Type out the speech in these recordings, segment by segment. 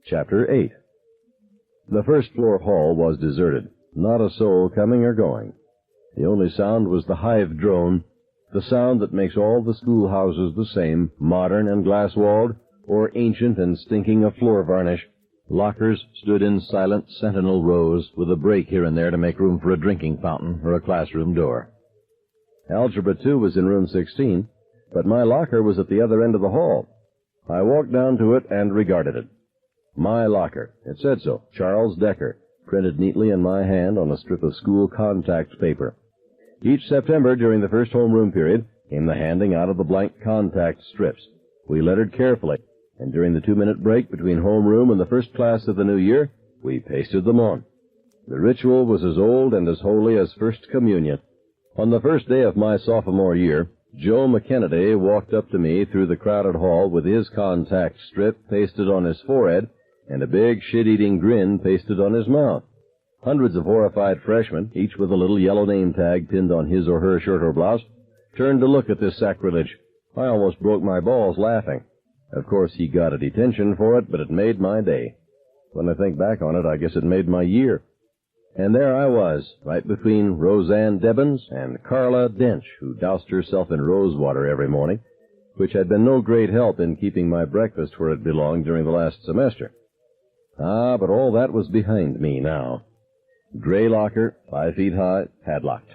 Chapter 8. The first-floor hall was deserted, not a soul coming or going. The only sound was the hive drone, the sound that makes all the schoolhouses the same, modern and glass-walled, or ancient and stinking of floor varnish. Lockers stood in silent sentinel rows, with a break here and there to make room for a drinking fountain or a classroom door. Algebra 2 was in room 16, but my locker was at the other end of the hall. I walked down to it and regarded it. My locker. It said so. Charles Decker, printed neatly in my hand on a strip of school contact paper. Each September during the first homeroom period came the handing out of the blank contact strips. We lettered carefully, and during the 2-minute break between homeroom and the first class of the new year, we pasted them on. The ritual was as old and as holy as First Communion. On the first day of my sophomore year, Joe McKennedy walked up to me through the crowded hall with his contact strip pasted on his forehead and a big shit-eating grin pasted on his mouth. Hundreds of horrified freshmen, each with a little yellow name tag pinned on his or her shirt or blouse, turned to look at this sacrilege. I almost broke my balls laughing. Of course, he got a detention for it, but it made my day. When I think back on it, I guess it made my year. And there I was, right between Roseanne Debbins and Carla Dench, who doused herself in rose water every morning, which had been no great help in keeping my breakfast where it belonged during the last semester. Ah, but all that was behind me now. Gray locker, 5 feet high, padlocked.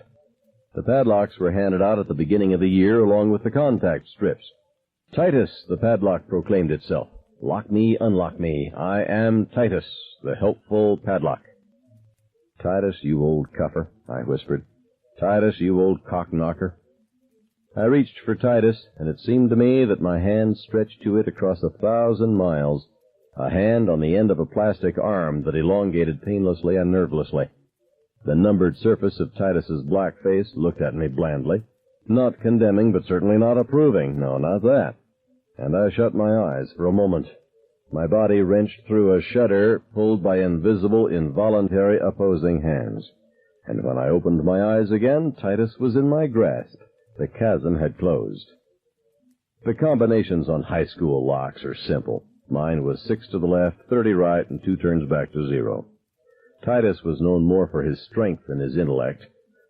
The padlocks were handed out at the beginning of the year along with the contact strips. Titus, the padlock proclaimed itself. Lock me, unlock me. I am Titus, the helpful padlock. Titus, you old cuffer, I whispered. Titus, you old cock-knocker. I reached for Titus, and it seemed to me that my hand stretched to it across 1,000 miles, a hand on the end of a plastic arm that elongated painlessly and nervelessly. The numbered surface of Titus's black face looked at me blandly, not condemning, but certainly not approving. No, not that. And I shut my eyes for a moment. My body wrenched through a shudder pulled by invisible, involuntary opposing hands. And when I opened my eyes again, Titus was in my grasp. The chasm had closed. The combinations on high school locks are simple. Mine was 6 to the left, 30 right, and 2 turns back to 0. Titus was known more for his strength than his intellect.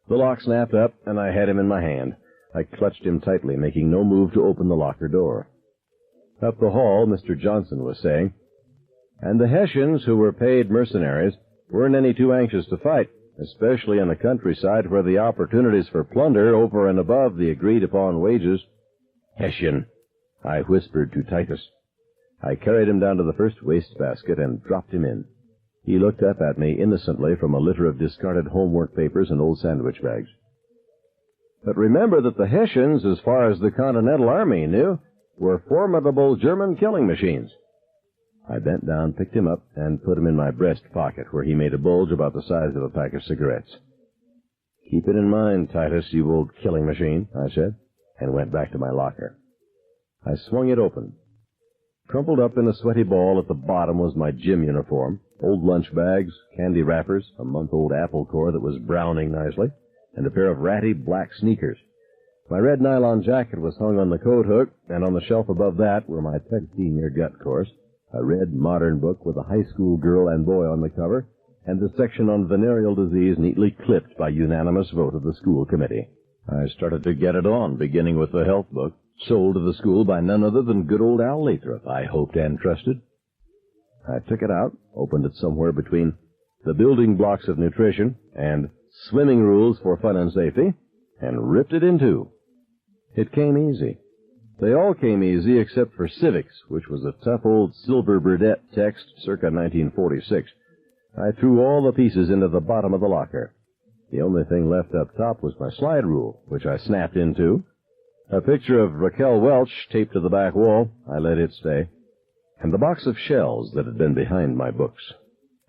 The lock snapped up, and I had him in my hand. I clutched him tightly, making no move to open the locker door. Up the hall, Mr. Johnson was saying, and the Hessians, who were paid mercenaries, weren't any too anxious to fight, especially in the countryside where the opportunities for plunder over and above the agreed-upon wages. Hessian, I whispered to Titus. I carried him down to the first wastebasket and dropped him in. He looked up at me innocently from a litter of discarded homework papers and old sandwich bags. But remember that the Hessians, as far as the Continental Army knew, were formidable German killing machines. I bent down, picked him up, and put him in my breast pocket, where he made a bulge about the size of a pack of cigarettes. Keep it in mind, Titus, you old killing machine, I said, and went back to my locker. I swung it open. Crumpled up in a sweaty ball at the bottom was my gym uniform, old lunch bags, candy wrappers, a month-old apple core that was browning nicely, and a pair of ratty black sneakers. My red nylon jacket was hung on the coat hook, and on the shelf above that were my pet senior gut course, a red modern book with a high school girl and boy on the cover, and a section on venereal disease neatly clipped by unanimous vote of the school committee. I started to get it on, beginning with the health book, sold to the school by none other than good old Al Lathrop, I hoped and trusted. I took it out, opened it somewhere between the building blocks of nutrition and swimming rules for fun and safety, and ripped it in two. It came easy. They all came easy except for civics, which was a tough old silver burdette text circa 1946. I threw all the pieces into the bottom of the locker. The only thing left up top was my slide rule, which I snapped into. A picture of Raquel Welch taped to the back wall. I let it stay. And the box of shells that had been behind my books.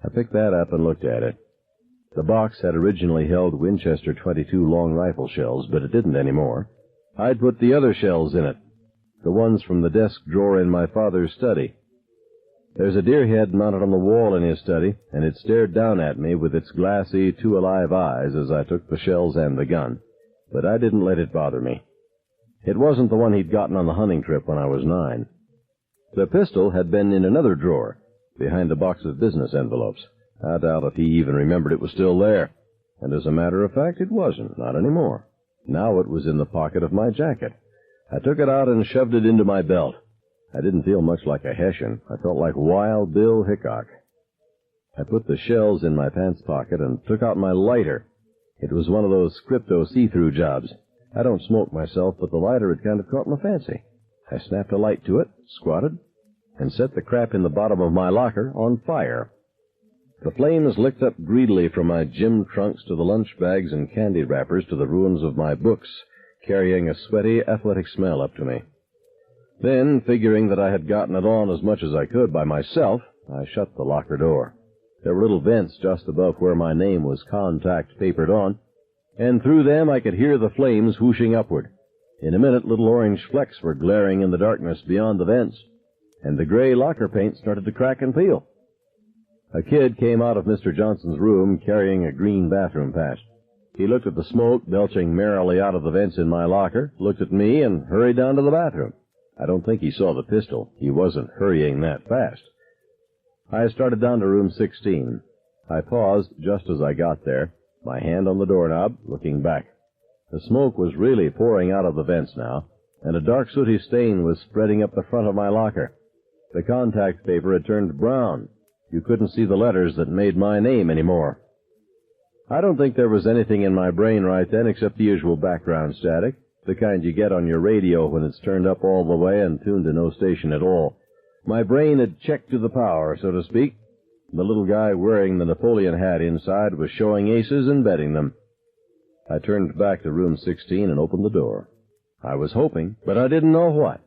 I picked that up and looked at it. The box had originally held Winchester .22 long rifle shells, but it didn't anymore. I'd put the other shells in it, the ones from the desk drawer in my father's study. There's a deer head mounted on the wall in his study, and it stared down at me with its glassy, too alive eyes as I took the shells and the gun. But I didn't let it bother me. It wasn't the one he'd gotten on the hunting trip when I was 9. The pistol had been in another drawer, behind a box of business envelopes. I doubt if he even remembered it was still there. And as a matter of fact, it wasn't, not anymore. Now it was in the pocket of my jacket. I took it out and shoved it into my belt. I didn't feel much like a Hessian. I felt like Wild Bill Hickok. I put the shells in my pants pocket and took out my lighter. It was one of those crypto see-through jobs. I don't smoke myself, but the lighter had kind of caught my fancy. I snapped a light to it, squatted, and set the crap in the bottom of my locker on fire. The flames licked up greedily from my gym trunks to the lunch bags and candy wrappers to the ruins of my books, carrying a sweaty, athletic smell up to me. Then, figuring that I had gotten it on as much as I could by myself, I shut the locker door. There were little vents just above where my name was contact papered on, and through them I could hear the flames whooshing upward. In a minute, little orange flecks were glaring in the darkness beyond the vents, and the gray locker paint started to crack and peel. A kid came out of Mr. Johnson's room carrying a green bathroom patch. He looked at the smoke belching merrily out of the vents in my locker, looked at me, and hurried down to the bathroom. I don't think he saw the pistol. He wasn't hurrying that fast. I started down to room 16. I paused just as I got there, my hand on the doorknob, looking back. The smoke was really pouring out of the vents now, and a dark sooty stain was spreading up the front of my locker. The contact paper had turned brown. You couldn't see the letters that made my name anymore. I don't think there was anything in my brain right then except the usual background static, the kind you get on your radio when it's turned up all the way and tuned to no station at all. My brain had checked to the power, so to speak. The little guy wearing the Napoleon hat inside was showing aces and betting them. I turned back to room 16 and opened the door. I was hoping, but I didn't know what.